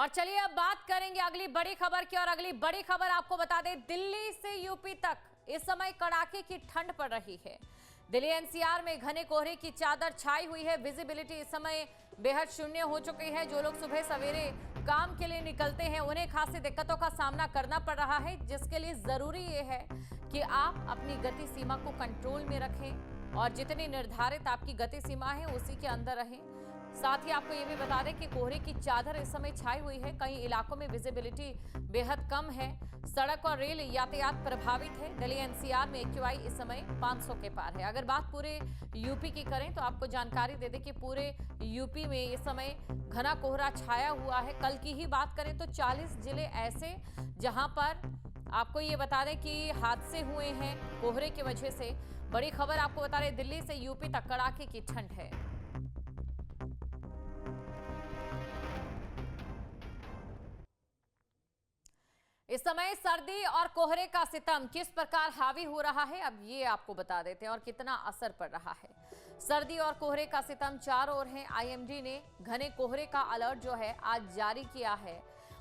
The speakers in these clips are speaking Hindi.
और चलिए अब बात करेंगे अगली बड़ी खबर की। और अगली बड़ी खबर आपको बता दें, दिल्ली से यूपी तक इस समय कड़ाके की ठंड पड़ रही है। दिल्ली एनसीआर में घने कोहरे की चादर छाई हुई है। विजिबिलिटी इस समय बेहद शून्य हो चुकी है। जो लोग सुबह सवेरे काम के लिए निकलते हैं उन्हें खासी दिक्कतों का सामना करना पड़ रहा है, जिसके लिए जरूरी ये है कि आप अपनी गति सीमा को कंट्रोल में रखें और जितनी निर्धारित आपकी गति सीमा है उसी के अंदर रहें। साथ ही आपको ये भी बता दें कि कोहरे की चादर इस समय छाई हुई है। कई इलाकों में विजिबिलिटी बेहद कम है। सड़क और रेल यातायात प्रभावित है। दिल्ली एनसीआर में एक्यूआई इस समय 500 के पार है। अगर बात पूरे यूपी की करें तो आपको जानकारी दे दें कि पूरे यूपी में इस समय घना कोहरा छाया हुआ है। कल की ही बात करें तो 40 जिले ऐसे जहां पर आपको ये बता दें कि हादसे हुए हैं कोहरे की वजह से। बड़ी खबर आपको बता रहे, दिल्ली से यूपी तक कड़ाके की ठंड है। इस समय सर्दी और कोहरे का सितम किस प्रकार हावी हो रहा है, अब ये आपको बता देते हैं और कितना असर पड़ रहा है। सर्दी और कोहरे का सितम चारों ओर है। आईएमडी ने घने कोहरे का अलर्ट जो है आज जारी किया है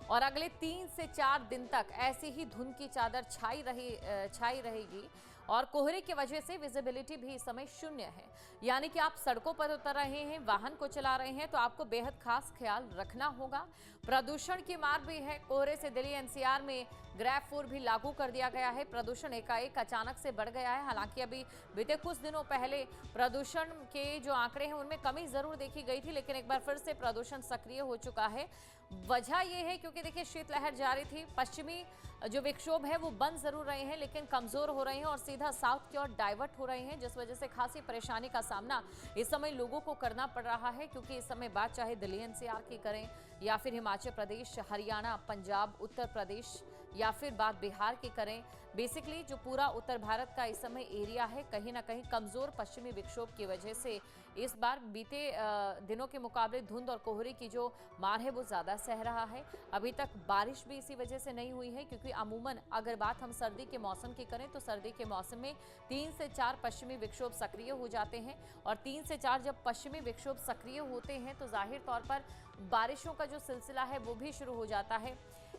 और अगले 3 से 4 दिन तक ऐसी ही धुंध की चादर छाई रहेगी और कोहरे की वजह से विजिबिलिटी भी इस समय शून्य है। यानी कि आप सड़कों पर उतर रहे हैं, वाहन को चला रहे हैं तो आपको बेहद खास ख्याल रखना होगा। प्रदूषण की मार भी है। कोहरे से दिल्ली एनसीआर में ग्रैब 4 भी लागू कर दिया गया है। प्रदूषण एकाएक अचानक से बढ़ गया है। हालांकि अभी बीते कुछ दिनों पहले प्रदूषण के जो आंकड़े हैं उनमें कमी जरूर देखी गई थी, लेकिन एक बार फिर से प्रदूषण सक्रिय हो चुका है। वजह यह है क्योंकि देखिए शीतलहर जारी थी। पश्चिमी जो विक्षोभ है वो बंद जरूर रहे हैं लेकिन कमजोर हो रहे हैं और सीधा साउथ की ओर डाइवर्ट हो रहे हैं, जिस वजह से खासी परेशानी का सामना इस समय लोगों को करना पड़ रहा है। क्योंकि इस समय बात चाहे दिल्ली एनसीआर की करें या फिर हिमाचल प्रदेश, हरियाणा, पंजाब, उत्तर प्रदेश या फिर बात बिहार की करें, बेसिकली जो पूरा उत्तर भारत का इस समय एरिया है कहीं ना कहीं कमजोर पश्चिमी विक्षोभ की वजह से इस बार बीते दिनों के मुकाबले धुंध और कोहरे की जो मार है वो ज्यादा सह रहा है। अभी तक बारिश भी इसी वजह से नहीं हुई है क्योंकि अमूमन अगर बात हम सर्दी के मौसम की करें तो सर्दी के मौसम में 3 से 4 पश्चिमी विक्षोभ सक्रिय हो जाते हैं और 3 से 4 जब पश्चिमी विक्षोभ सक्रिय होते हैं तो जाहिर तौर पर बारिशों का जो सिलसिला है वो भी शुरू हो जाता है।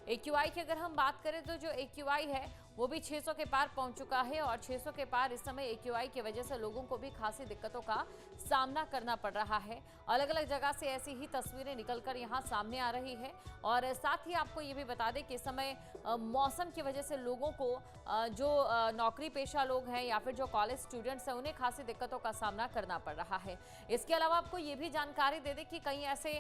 एक्यूआई की अगर हम बात करें तो जो एक्यूआई है वो भी 600 के पार पहुंच चुका है और 600 के पार इस समय एक्यूआई की वजह से लोगों को भी खासी दिक्कतों का सामना करना पड़ रहा है। अलग अलग जगह से ऐसी ही तस्वीरें निकलकर यहां सामने आ रही है। और साथ ही आपको ये भी बता दें कि इस समय मौसम की वजह से लोगों को जो नौकरी पेशा लोग हैं या फिर जो कॉलेज स्टूडेंट्स हैं उन्हें खासी दिक्कतों का सामना करना पड़ रहा है। इसके अलावा आपको ये भी जानकारी दे दें कि कई ऐसे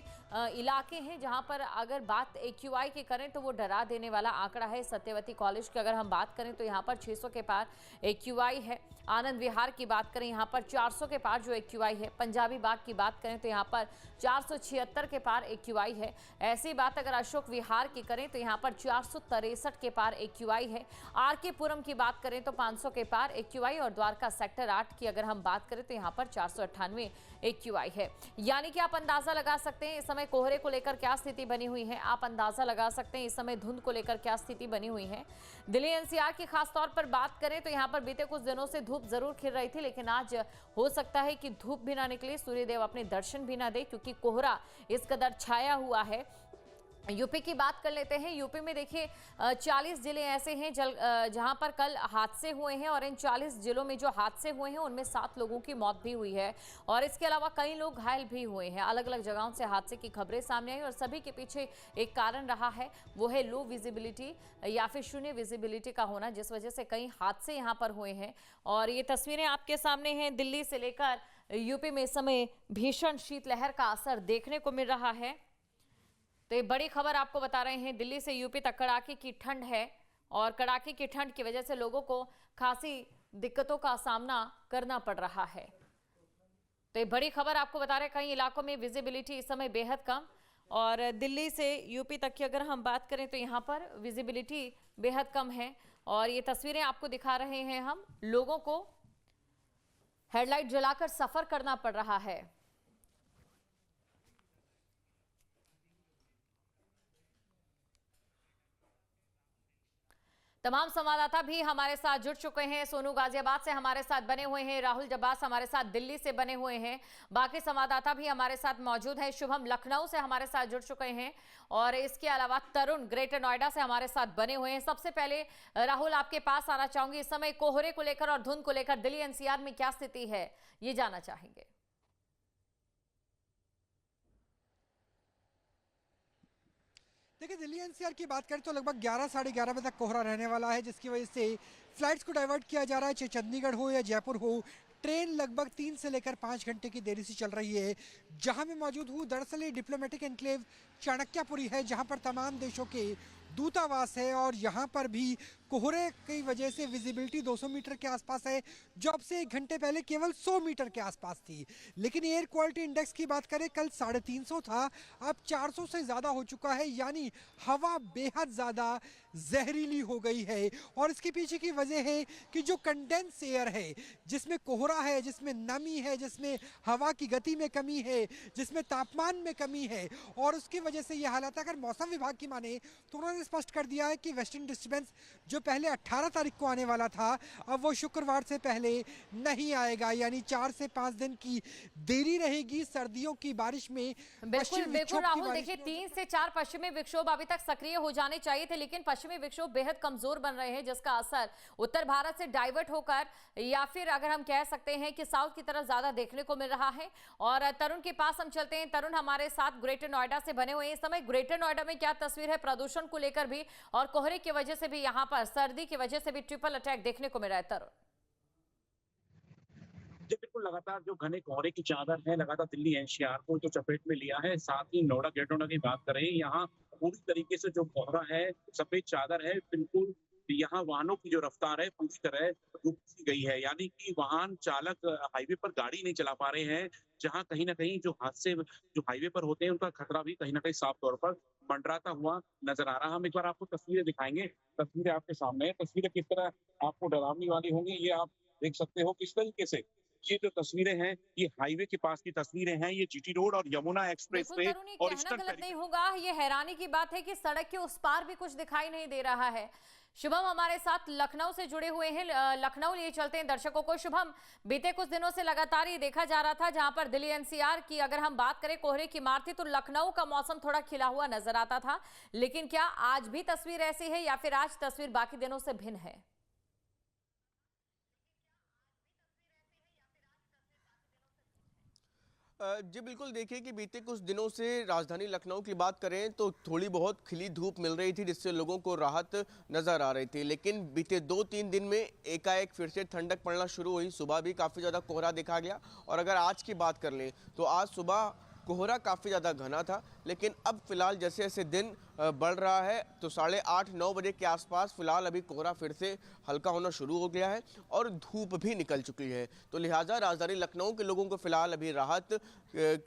इलाके हैं जहां पर अगर बात एक्यूआई की करें तो वो डरा देने वाला आंकड़ा है। सत्यवती कॉलेज की अगर हम बात करें तो यहां पर 600 के पार एक्यूआई है। आनंद विहार की बात करें यहां पर 400 के पार जो एक्यूआई है। पंजाबी बाग की बात करें तो यहां पर 476 के पार एक्यूआई है। ऐसी बात अगर अशोक विहार की करें तो यहां पर 463 के पार एक्यूआई है। आरके पुरम की बात करें तो 500 के पार एक्यूआई और द्वारका सेक्टर 8 की अगर हम बात करें तो यहां पर 498 एक्यूआई है। यानी कि आप अंदाजा लगा सकते हैं इस समय कोहरे को लेकर क्या स्थिति बनी हुई है। आप अंदाजा लगा सकते हैं इस समय धुंध को लेकर क्या स्थिति बनी हुई है। दिल्ली एनसीआर की खास तौर पर बात करें तो यहां पर बीते कुछ दिनों से धूप जरूर खिल रही थी, लेकिन आज हो सकता है कि धूप भी ना निकले, सूर्यदेव अपने दर्शन भी ना दे क्योंकि कोहरा इस कदर छाया हुआ है। यूपी की बात कर लेते हैं। यूपी में देखिए 40 जिले ऐसे हैं जहां पर कल हादसे हुए हैं और इन 40 जिलों में जो हादसे हुए हैं उनमें 7 लोगों की मौत भी हुई है और इसके अलावा कई लोग घायल भी हुए हैं। अलग अलग जगहों से हादसे की खबरें सामने आई और सभी के पीछे एक कारण रहा है, वो है लो विजिबिलिटी या फिर शून्य विजिबिलिटी का होना, जिस वजह से कई हादसे यहाँ पर हुए हैं। और ये तस्वीरें आपके सामने हैं। दिल्ली से लेकर यूपी में इस समय भीषण शीतलहर का असर देखने को मिल रहा है। तो ये बड़ी खबर आपको बता रहे हैं, दिल्ली से यूपी तक कड़ाके की ठंड है और कड़ाके की ठंड की वजह से लोगों को खासी दिक्कतों का सामना करना पड़ रहा है। तो ये बड़ी खबर आपको बता रहे हैं, कई इलाकों में विजिबिलिटी इस समय बेहद कम और दिल्ली से यूपी तक की अगर हम बात करें तो यहाँ पर विजिबिलिटी बेहद कम है। और ये तस्वीरें आपको दिखा रहे हैं हम, लोगों को हेडलाइट जलाकर सफर करना पड़ रहा है। तमाम संवाददाता भी हमारे साथ जुड़ चुके हैं। सोनू गाजियाबाद से हमारे साथ बने हुए हैं, राहुल जब्बास हमारे साथ दिल्ली से बने हुए हैं, बाकी संवाददाता भी हमारे साथ मौजूद हैं। शुभम लखनऊ से हमारे साथ जुड़ चुके हैं और इसके अलावा तरुण ग्रेटर नोएडा से हमारे साथ बने हुए हैं। सबसे पहले राहुल, आपके पास आना चाहूंगी, इस समय कोहरे को लेकर और धुंध को लेकर दिल्ली एनसीआर में क्या स्थिति है, ये जानना चाहेंगे। देखिए, दिल्ली एनसीआर की बात करें तो लगभग 11 साढ़े 11 बजे तक कोहरा रहने वाला है, जिसकी वजह से फ्लाइट्स को डाइवर्ट किया जा रहा है। चाहे चंडीगढ़ हो या जयपुर हो, ट्रेन लगभग 3 से लेकर 5 घंटे की देरी से चल रही है। जहां मैं मौजूद हूं, दरअसल ये डिप्लोमेटिक एनक्लेव चाणक्यपुरी है, जहां पर तमाम देशों के दूतावास है और यहाँ पर भी कोहरे की वजह से विजिबिलिटी 200 मीटर के आसपास है, जो अब से 1 घंटे पहले केवल 100 मीटर के आसपास थी। लेकिन एयर क्वालिटी इंडेक्स की बात करें, कल 350 था, अब 400 से ज़्यादा हो चुका है, यानी हवा बेहद ज़्यादा जहरीली हो गई है। और इसके पीछे की वजह है कि जो कंडेंस एयर है, जिसमें कोहरा है, जिसमें नमी है, जिसमें हवा की गति में कमी है, जिसमें तापमान में कमी है, और उसकी वजह से यह हालत है। अगर मौसम विभाग की माने तो उन्होंने स्पष्ट कर दिया है कि वेस्टर्न डिस्टर्बेंस जो पहले 18 तारीख को आने वाला था, अब वो शुक्रवार से पहले नहीं आएगा, यानी 4 से 5 दिन की देरी रहेगी सर्दियों की बारिश में। बिल्कुल बिल्कुल राहुल, देखिए 3 से 4 पश्चिमी विक्षोभ अभी तक सक्रिय हो जाने चाहिए थे, लेकिन पश्चिमी विक्षोभ बेहद कमजोर बन रहे हैं, जिसका असर उत्तर भारत से डाइवर्ट होकर या फिर अगर हम कह सकते हैं कि साउथ की तरफ ज्यादा देखने को मिल रहा है। और तरुण के पास हम चलते हैं। तरुण हमारे साथ ग्रेटर नोएडा से बने हुए हैं। इस समय ग्रेटर नोएडा में क्या तस्वीर है प्रदूषण को लेकर भी और कोहरे की वजह से भी, यहाँ पर सर्दी की वजह से भी ट्रिपल अटैक देखने को मिल रहा है तरुण? जी बिल्कुल, लगातार जो घने कोहरे की चादर है, लगातार दिल्ली एनसीआर को जो चपेट में लिया है। साथ ही नोएडा, ग्रेटर नोएडा की बात करें, यहाँ पूरी तरीके से जो कोहरा है, सफेद चादर है, बिल्कुल यहाँ वाहनों की जो रफ्तार है पूरी तरह रुक सी गई है। यानी कि वाहन चालक हाईवे पर गाड़ी नहीं चला पा रहे हैं, जहाँ कहीं न कहीं जो हादसे जो हाईवे पर होते हैं, उनका खतरा भी कहीं न कहीं साफ तौर पर मंडराता हुआ नजर आ रहा है। हम एक बार आपको तस्वीरें दिखाएंगे। तस्वीरें आपके सामने है। तस्वीरें किस तरह आपको डरावनी वाली होंगी, ये आप देख सकते हो किस तरीके से ये जो तस्वीरें हैं, ये हाईवे के पास की तस्वीरें हैं। ये जीटी रोड और यमुना एक्सप्रेस बिल्कुल वे तरुण, ये और कहना गलत नहीं होगा, ये हैरानी की बात है कि सड़क के उस पार भी कुछ दिखाई नहीं दे रहा है। शुभम हमारे साथ लखनऊ से जुड़े हुए हैं, लखनऊ लिए चलते हैं दर्शकों को। शुभम, बीते कुछ दिनों से लगातार ये देखा जा रहा था, जहां पर दिल्ली एनसीआर की अगर हम बात करें कोहरे की मार थी, तो लखनऊ का मौसम थोड़ा खिला हुआ नजर आता था। लेकिन क्या आज भी तस्वीर ऐसी है या फिर आज तस्वीर बाकी दिनों से भिन्न है? जी बिल्कुल, देखिए कि बीते कुछ दिनों से राजधानी लखनऊ की बात करें तो थोड़ी बहुत खिली धूप मिल रही थी, जिससे लोगों को राहत नज़र आ रही थी। लेकिन बीते 2-3 दिन में एकाएक फिर से ठंडक पड़ना शुरू हुई। सुबह भी काफ़ी ज़्यादा कोहरा देखा गया और अगर आज की बात कर लें तो आज सुबह कोहरा काफ़ी ज़्यादा घना था, लेकिन अब फिलहाल जैसे जैसे दिन बढ़ रहा है तो 8:30-9 बजे के आसपास फिलहाल अभी कोहरा फिर से हल्का होना शुरू हो गया है और धूप भी निकल चुकी है। तो लिहाजा राजधानी लखनऊ के लोगों को फिलहाल अभी राहत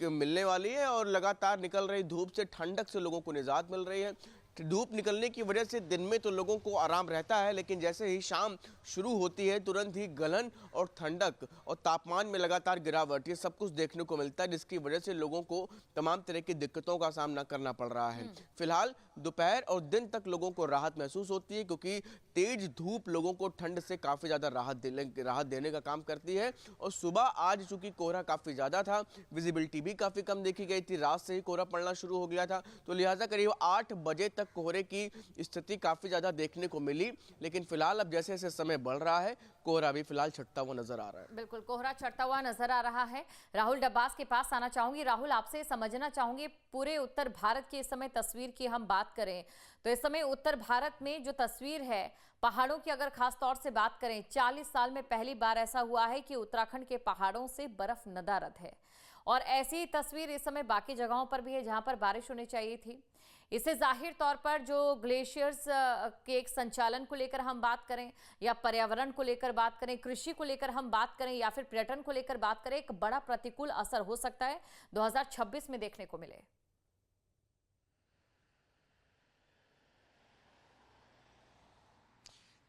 मिलने वाली है और लगातार निकल रही धूप से, ठंडक से लोगों को निजात मिल रही है। धूप निकलने की वजह से दिन में तो लोगों को आराम रहता है, लेकिन जैसे ही शाम शुरू होती है तुरंत ही गलन और ठंडक और तापमान में लगातार गिरावट, ये सब कुछ देखने को मिलता है, जिसकी वजह से लोगों को तमाम तरह की दिक्कतों का सामना करना पड़ रहा है। फिलहाल दोपहर और दिन तक लोगों को राहत महसूस होती है, क्योंकि तेज धूप लोगों को ठंड से काफ़ी ज़्यादा राहत देने का काम करती है। और सुबह आज चूंकि कोहरा काफ़ी ज़्यादा था, विजिबिलिटी भी काफ़ी कम देखी गई थी, रात से ही कोहरा पड़ना शुरू हो गया था, तो लिहाजा करीब 8 बजे तक कोहरे की स्थिति काफ़ी ज़्यादा देखने को मिली। लेकिन फिलहाल अब जैसे जैसे समय बढ़ रहा है, कोहरा भी फिलहाल छटता हुआ नजर आ रहा है। बिल्कुल, कोहरा छटता हुआ नजर आ रहा है। राहुल डब्बास के पास आना चाहूंगी। राहुल, आपसे समझना चाहूंगी, पूरे उत्तर भारत की इस समय तस्वीर की हम बात करें तो इस समय उत्तर भारत में जो तस्वीर है, पहाड़ों की अगर खास तौर से बात करें, 40 साल में पहली बार ऐसा हुआ है कि उत्तराखंड के पहाड़ों से बर्फ नदारद है और ऐसी ही तस्वीर इस समय बाकी जगहों पर भी है जहां पर बारिश होनी चाहिए थी। इससे जाहिर तौर पर जो ग्लेशियर्स के एक संचालन को लेकर हम बात करें या पर्यावरण को लेकर बात करें, कृषि को लेकर हम बात करें या फिर पर्यटन को लेकर बात करें, एक बड़ा प्रतिकूल असर हो सकता है 2026 में देखने को मिले।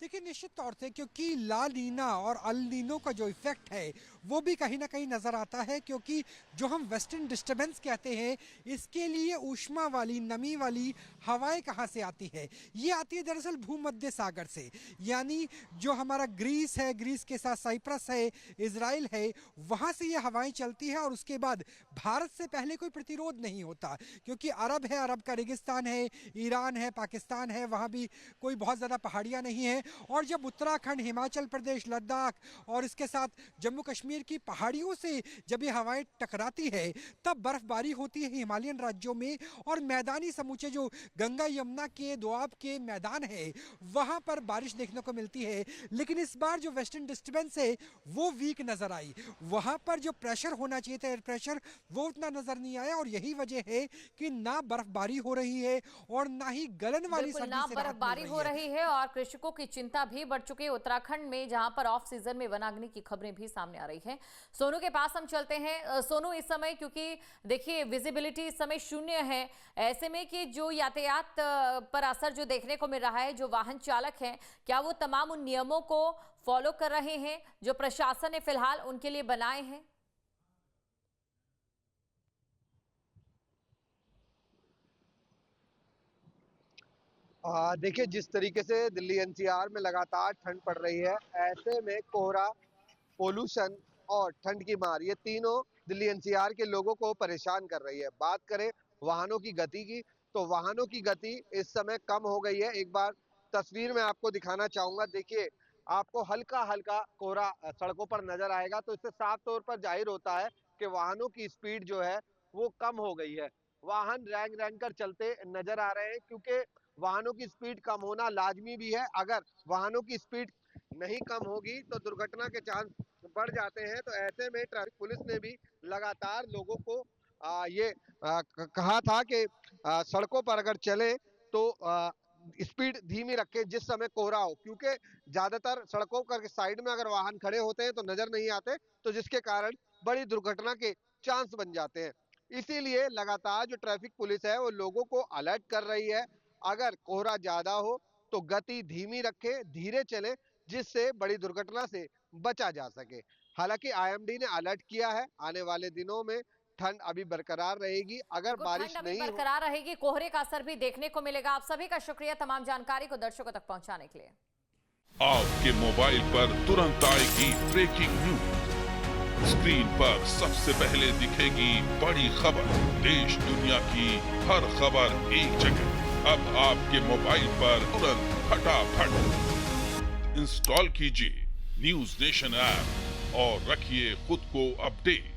देखिए, निश्चित तौर से क्योंकि ला नीना और अल नीनो का जो इफेक्ट है वो भी कहीं ना कहीं नज़र आता है, क्योंकि जो हम वेस्टर्न डिस्टर्बेंस कहते हैं, इसके लिए ऊष्मा वाली, नमी वाली हवाएं कहाँ से आती है? ये आती है दरअसल भूमध्य सागर से। यानी जो हमारा ग्रीस है, ग्रीस के साथ साइप्रस है, इजराइल है, वहाँ से ये हवाएं चलती है और उसके बाद भारत से पहले कोई प्रतिरोध नहीं होता, क्योंकि अरब है, अरब का रेगिस्तान है, ईरान है, पाकिस्तान है, वहाँ भी कोई बहुत ज़्यादा पहाड़ियाँ नहीं हैं। और जब उत्तराखंड, हिमाचल प्रदेश, लद्दाख और इसके साथ जम्मू कश्मीर की पहाड़ियों से जब ये हवाएं टकराती है, तब बर्फबारी होती है हिमालयन राज्यों में, और मैदानी समूचे जो गंगा यमुना के दोआब के मैदान है, वहाँ पर बारिश देखने को मिलती है। लेकिन इस बार जो वेस्टर्न डिस्टर्बेंस है वो वीक नज़र आई। वहाँ पर जो प्रेशर होना चाहिए था, एयर प्रेशर, वो उतना नज़र नहीं आया, और यही वजह है कि ना बर्फबारी हो रही है और ना ही गलन वाली सर्दी ना से राहत बर्फबारी मिल हो रही है और कृषकों की चिंता भी बढ़ चुकी है उत्तराखंड में, जहां पर ऑफ सीजन में वनाग्नि की खबरें भी सामने आ रही हैं। सोनू के पास हम चलते हैं। सोनू, इस समय क्योंकि देखिए विजिबिलिटी इस समय शून्य है, ऐसे में कि जो यातायात पर असर जो देखने को मिल रहा है, जो वाहन चालक हैं, क्या वो तमाम उन नियमों को फॉलो कर रहे हैं जो प्रशासन ने फिलहाल उनके लिए बनाए हैं? देखिए, जिस तरीके से दिल्ली एनसीआर में लगातार ठंड पड़ रही है, ऐसे में कोहरा, पोल्यूशन और ठंड की मार, ये तीनों दिल्ली एनसीआर के लोगों को परेशान कर रही है। बात करें वाहनों की गति की, तो वाहनों की गति इस समय कम हो गई है। एक बार तस्वीर में आपको दिखाना चाहूंगा। देखिए, आपको हल्का हल्का कोहरा सड़कों पर नजर आएगा, तो इससे साफ तौर पर जाहिर होता है कि वाहनों की स्पीड जो है वो कम हो गई है। वाहन रैंग रैंग कर चलते नजर आ रहे हैं, क्योंकि वाहनों की स्पीड कम होना लाजमी भी है। अगर वाहनों की स्पीड नहीं कम होगी तो दुर्घटना के चांस बढ़ जाते हैं। तो ऐसे में ट्रैफिक पुलिस ने भी लगातार लोगों को कहा था कि सड़कों पर अगर चले तो स्पीड धीमी रखें जिस समय कोहरा हो, क्योंकि ज्यादातर सड़कों के साइड में अगर वाहन खड़े होते हैं तो नजर नहीं आते, तो जिसके कारण बड़ी दुर्घटना के चांस बन जाते हैं। इसीलिए लगातार जो ट्रैफिक पुलिस है वो लोगों को अलर्ट कर रही है। अगर कोहरा ज्यादा हो तो गति धीमी रखें, धीरे चले, जिससे बड़ी दुर्घटना से बचा जा सके। हालांकि आईएमडी ने अलर्ट किया है, आने वाले दिनों में ठंड अभी बरकरार रहेगी। अगर बारिश ठंड अभी नहीं बरकरार रहेगी, कोहरे का असर भी देखने को मिलेगा। आप सभी का शुक्रिया तमाम जानकारी को दर्शकों तक पहुंचाने के लिए। आपके मोबाइल पर तुरंत आएगी ब्रेकिंग न्यूज, स्क्रीन पर सबसे पहले दिखेगी बड़ी खबर, देश दुनिया की हर खबर एक जगह। अब आपके मोबाइल पर तुरंत फटाफट इंस्टॉल कीजिए न्यूज नेशन ऐप और रखिए खुद को अपडेट।